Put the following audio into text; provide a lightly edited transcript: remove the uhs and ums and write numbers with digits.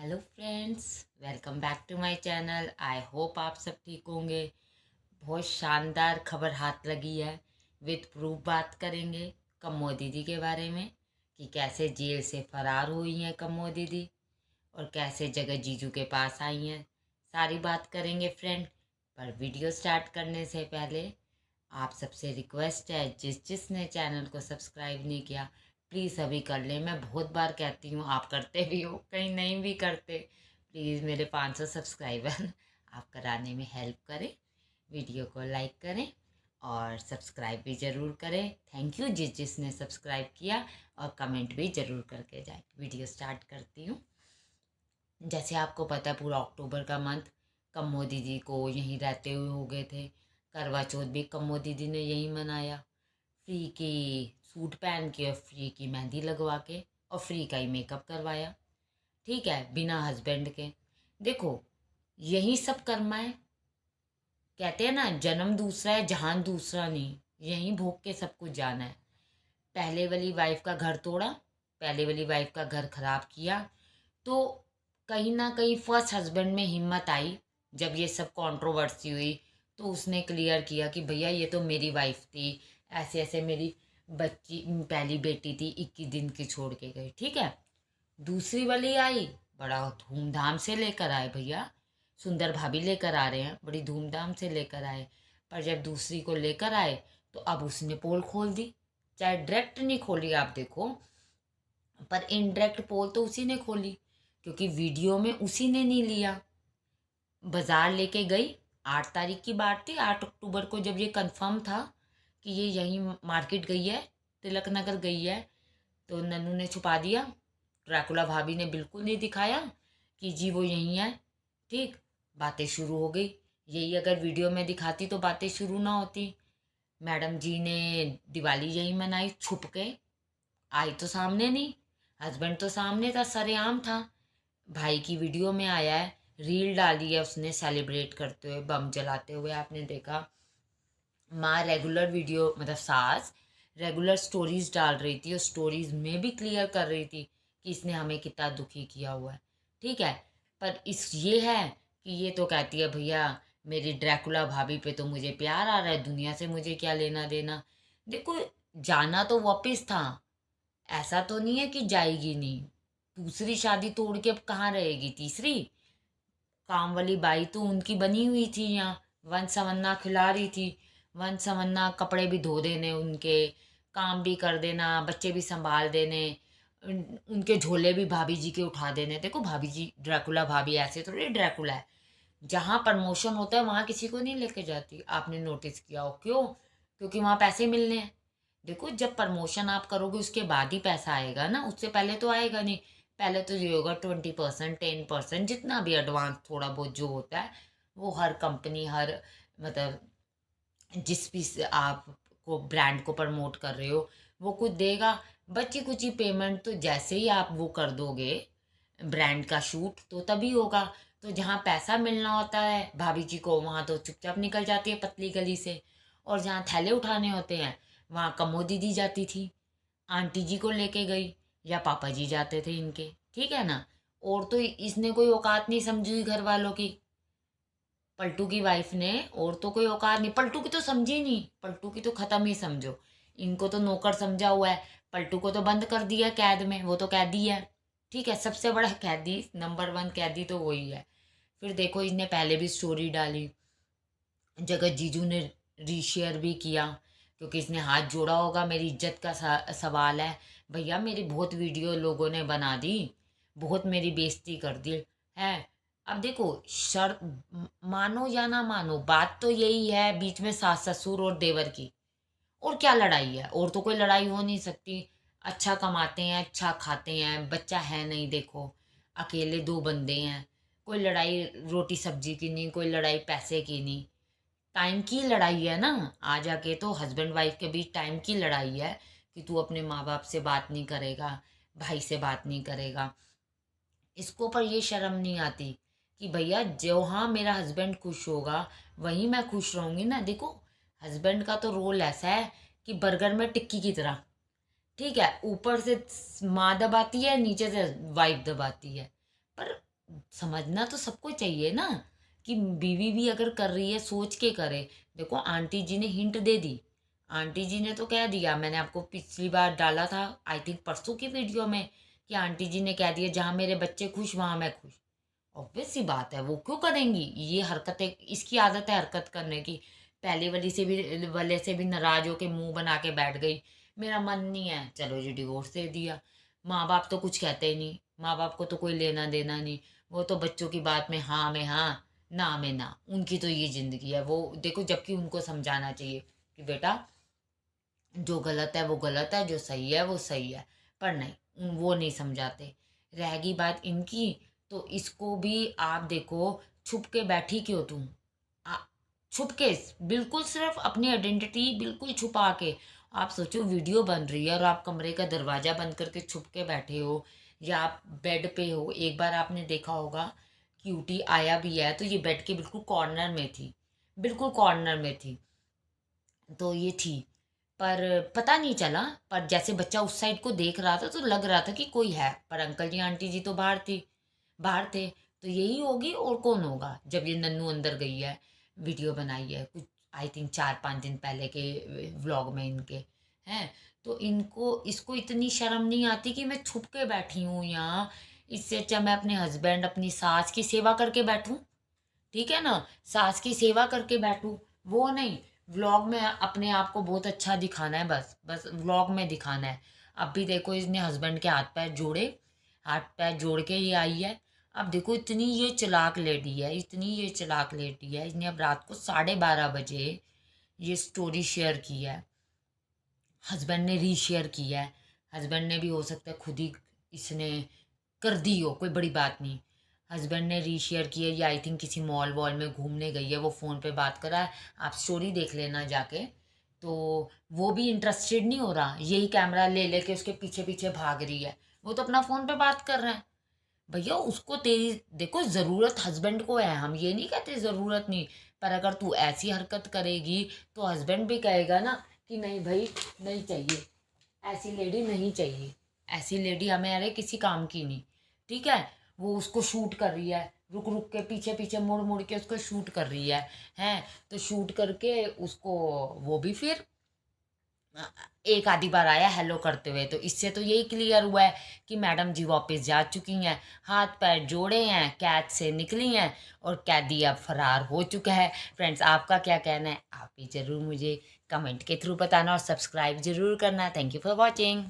Hello friends, welcome back to my channel. I hope आप सब ठीक होंगे। बहुत शानदार खबर हाथ लगी है। विद प्रूफ बात करेंगे कम्मो दीदी के बारे में कि कैसे जेल से फरार हुई हैं कम्मो दीदी और कैसे जगह जीजू के पास आई हैं। सारी बात करेंगे फ्रेंड। पर वीडियो स्टार्ट करने से पहले आप सबसे रिक्वेस्ट है, जिसने चैनल को सब्सक्राइब नहीं किया प्लीज़ अभी कर लें। मैं बहुत बार कहती हूँ, आप करते भी हो, कहीं नहीं भी करते। प्लीज़ मेरे 500 सब्सक्राइबर आप कराने में हेल्प करें। वीडियो को लाइक करें और सब्सक्राइब भी ज़रूर करें। थैंक यू जिसने सब्सक्राइब किया, और कमेंट भी ज़रूर करके जाए। वीडियो स्टार्ट करती हूँ। जैसे आपको पता है, पूरा अक्टूबर का मंथ कम्मो दीदी को यहीं रहते हुए हो गए थे। करवा चौथ भी कम्मो दीदी ने यहीं मनाया, फ्री की सूट पहन के और फ्री की मेहंदी लगवा के और फ्री का ही मेकअप करवाया। ठीक है, बिना हस्बैंड के। देखो, यही सब कर्मा है। कहते हैं ना, जन्म दूसरा है जहान दूसरा नहीं। यहीं भोग के सब कुछ जाना है। पहले वाली वाइफ का घर तोड़ा, पहले वाली वाइफ का घर खराब किया, तो कहीं ना कहीं फर्स्ट हस्बैंड में हिम्मत आई। जब ये सब कंट्रोवर्सी हुई तो उसने क्लियर किया कि भैया ये तो मेरी वाइफ थी, ऐसे ऐसे मेरी बच्ची पहली बेटी थी, 21 दिन की छोड़ के गई। ठीक है, दूसरी वाली आई, बड़ा धूमधाम से लेकर आए भैया। सुंदर भाभी लेकर आ रहे हैं, बड़ी धूमधाम से लेकर आए। पर जब दूसरी को लेकर आए तो अब उसने पोल खोल दी। चाहे डायरेक्ट नहीं खोली आप देखो, पर इनडायरेक्ट पोल तो उसी ने खोली, क्योंकि वीडियो में उसी ने नहीं लिया। बाजार लेके गई। 8 तारीख की बात थी, 8 अक्टूबर को, जब ये कंफर्म था कि ये यहीं मार्केट गई है, तिलक नगर गई है, तो नन्नू ने छुपा दिया। ड्रैकुला भाभी ने बिल्कुल नहीं दिखाया कि जी वो यहीं है। ठीक, बातें शुरू हो गई। यही अगर वीडियो में दिखाती तो बातें शुरू ना होती। मैडम जी ने दिवाली यहीं मनाई छुप के। आई तो सामने नहीं, हस्बैंड तो सामने था, सरेआम था। भाई की वीडियो में आया है, रील डाली है उसने सेलिब्रेट करते हुए, बम जलाते हुए, आपने देखा। माँ रेगुलर वीडियो, मतलब सास रेगुलर स्टोरीज डाल रही थी और स्टोरीज में भी क्लियर कर रही थी कि इसने हमें कितना दुखी किया हुआ है। ठीक है, पर इस ये है कि ये तो कहती है भैया मेरी ड्रैकुला भाभी पे तो मुझे प्यार आ रहा है, दुनिया से मुझे क्या लेना देना। देखो, जाना तो वापिस था, ऐसा तो नहीं है कि जाएगी नहीं। दूसरी शादी तोड़ के अब कहाँ रहेगी, तीसरी। काम वाली बाई तो उनकी बनी हुई थी यहाँ, वन समन्ना खिला रही थी। वन समन्ना कपड़े भी धो देने उनके, काम भी कर देना, बच्चे भी संभाल देने, उनके झोले भी भाभी जी के उठा देने। देखो भाभी जी ड्रैकुला भाभी ऐसे थोड़ी ड्रैकुला है। जहाँ प्रमोशन होता है वहाँ किसी को नहीं लेके जाती, आपने नोटिस किया हो क्यों? क्योंकि वहाँ पैसे मिलने हैं। देखो, जब प्रमोशन आप करोगे उसके बाद ही पैसा आएगा ना, उससे पहले तो आएगा नहीं। पहले तो ये होगा 20%, 10%, जितना भी एडवांस थोड़ा बहुत जो होता है, वो हर कंपनी, हर मतलब जिस भी से आप को ब्रांड को प्रमोट कर रहे हो वो कुछ देगा। बची कुची पेमेंट तो जैसे ही आप वो कर दोगे ब्रांड का शूट, तो तभी होगा। तो जहाँ पैसा मिलना होता है भाभी जी को, वहाँ तो चुपचाप निकल जाती है पतली गली से। और जहाँ थैले उठाने होते हैं वहाँ कमो दीदी जाती थी, आंटी जी को लेके गई, या पापा जी जाते थे इनके। ठीक है ना। और तो इसने कोई औकात नहीं समझी घर वालों की, पलटू की वाइफ ने। और तो कोई औकात नहीं, पलटू की तो समझी नहीं, पलटू की तो खत्म ही समझो। इनको तो नौकर समझा हुआ है, पलटू को तो बंद कर दिया कैद में, वो तो कैदी है। ठीक है, सबसे बड़ा कैदी, नंबर 1 कैदी तो वही है। फिर देखो, इसने पहले भी स्टोरी डाली, जगत जीजू ने रीशेयर भी किया, क्योंकि इसने हाथ जोड़ा होगा मेरी इज्जत का सवाल है। भैया मेरी बहुत वीडियो लोगों ने बना दी, बहुत मेरी बेइज्जती कर दी है। अब देखो, शर्त मानो या ना मानो, बात तो यही है बीच में सास ससुर और देवर की। और क्या लड़ाई है? और तो कोई लड़ाई हो नहीं सकती। अच्छा कमाते हैं, अच्छा खाते हैं, बच्चा है नहीं, देखो अकेले 2 बंदे हैं। कोई लड़ाई रोटी सब्जी की नहीं, कोई लड़ाई पैसे की नहीं। टाइम की लड़ाई है ना। आ जाके तो हस्बैंड वाइफ के बीच टाइम की लड़ाई है कि तू अपने माँ बाप से बात नहीं करेगा, भाई से बात नहीं करेगा। इसको पर ये शर्म नहीं आती कि भैया जो, हाँ मेरा हस्बैंड खुश होगा वहीं मैं खुश रहूँगी ना। देखो, हस्बैंड का तो रोल ऐसा है कि बर्गर में टिक्की की तरह। ठीक है, ऊपर से माँ दबाती है, नीचे से वाइफ दबाती है। पर समझना तो सबको चाहिए ना कि बीवी भी अगर कर रही है सोच के करे। देखो आंटी जी ने हिंट दे दी, आंटी जी ने तो कह दिया, मैंने आपको पिछली बार डाला था आई थिंक परसों की वीडियो में, कि आंटी जी ने कह दिया जहाँ मेरे बच्चे खुश वहाँ मैं खुश। ऑब्वियस सी बात है, वो क्यों करेंगी ये हरकतें, इसकी आदत है हरकत करने की। पहले वाले से भी नाराज होके मुंह बना के बैठ गई, मेरा मन नहीं है, चलो जी डिवोर्स दे दिया। माँ बाप तो कुछ कहते ही नहीं, माँ बाप को तो कोई लेना देना नहीं, वो तो बच्चों की बात में हाँ, ना में ना, उनकी तो ये जिंदगी है। वो देखो, जबकि उनको समझाना चाहिए कि बेटा जो गलत है वो गलत है, जो सही है वो सही है, पर नहीं, वो नहीं समझाते। रहेगी बात इनकी, तो इसको भी आप देखो, छुप के बैठी क्यों तुम, आ- छुप के, बिल्कुल सिर्फ अपनी आइडेंटिटी बिल्कुल छुपा के। आप सोचो वीडियो बन रही है और आप कमरे का दरवाजा बंद करके छुप के बैठे हो, या आप बेड पे हो। एक बार आपने देखा होगा, क्यूटी आया भी है तो ये बेड के बिल्कुल कॉर्नर में थी, बिल्कुल कॉर्नर में थी, तो ये थी, पर पता नहीं चला। पर जैसे बच्चा उस साइड को देख रहा था तो लग रहा था कि कोई है, पर अंकल जी आंटी जी तो बाहर थे, तो यही होगी और कौन होगा। जब ये नन्नू अंदर गई है, वीडियो बनाई है कुछ आई थिंक 4-5 दिन पहले के व्लॉग में इनके हैं, तो इनको इसको इतनी शर्म नहीं आती कि मैं छुप के बैठी हूँ यहाँ। इससे अच्छा मैं अपने हस्बैंड अपनी सास की सेवा करके बैठूं, ठीक है ना, सास की सेवा करके बैठूं, वो नहीं। व्लॉग में अपने आप को बहुत अच्छा दिखाना है, बस बस व्लॉग में दिखाना है। अब भी देखो इसने हस्बैंड के हाथ पैर जोड़े, हाथ पैर जोड़ के ये आई है। अब देखो इतनी ये चालाक लेडी है, इतनी ये चालाक लेडी है, इसने अब रात को 12:30 बजे ये स्टोरी शेयर की है। हस्बैंड ने रीशेयर किया है, हस्बैंड ने भी हो सकता है खुद ही इसने कर दी हो, कोई बड़ी बात नहीं। हस्बैंड ने रीशेयर किया, या आई थिंक किसी मॉल वॉल में घूमने गई है, वो फ़ोन पे बात कर रहा है, आप स्टोरी देख लेना जाके। तो वो भी इंटरेस्टेड नहीं हो रहा, यही कैमरा ले लेके उसके पीछे पीछे भाग रही है, वो तो अपना फ़ोन पे बात कर रहा है। भैया उसको तेरी देखो ज़रूरत हस्बैंड को है, हम ये नहीं कहते ज़रूरत नहीं, पर अगर तू ऐसी हरकत करेगी तो हस्बैंड भी कहेगा ना कि नहीं भाई, नहीं चाहिए, ऐसी लेडी नहीं चाहिए, ऐसी लेडी हमें अरे किसी काम की नहीं। ठीक है, वो उसको शूट कर रही है, रुक रुक के पीछे पीछे मुड़ मुड़ के उसको शूट कर रही है, हैं, तो शूट करके उसको, वो भी फिर एक आधी बार आया हेलो करते हुए, तो इससे तो यही क्लियर हुआ है कि मैडम जी वापस जा चुकी हैं, हाथ पैर जोड़े हैं, कैद से निकली हैं, और कैदी अब फरार हो चुका है। फ्रेंड्स, आपका क्या कहना है, आप भी ज़रूर मुझे कमेंट के थ्रू बताना, और सब्सक्राइब ज़रूर करना। Thank you for watching.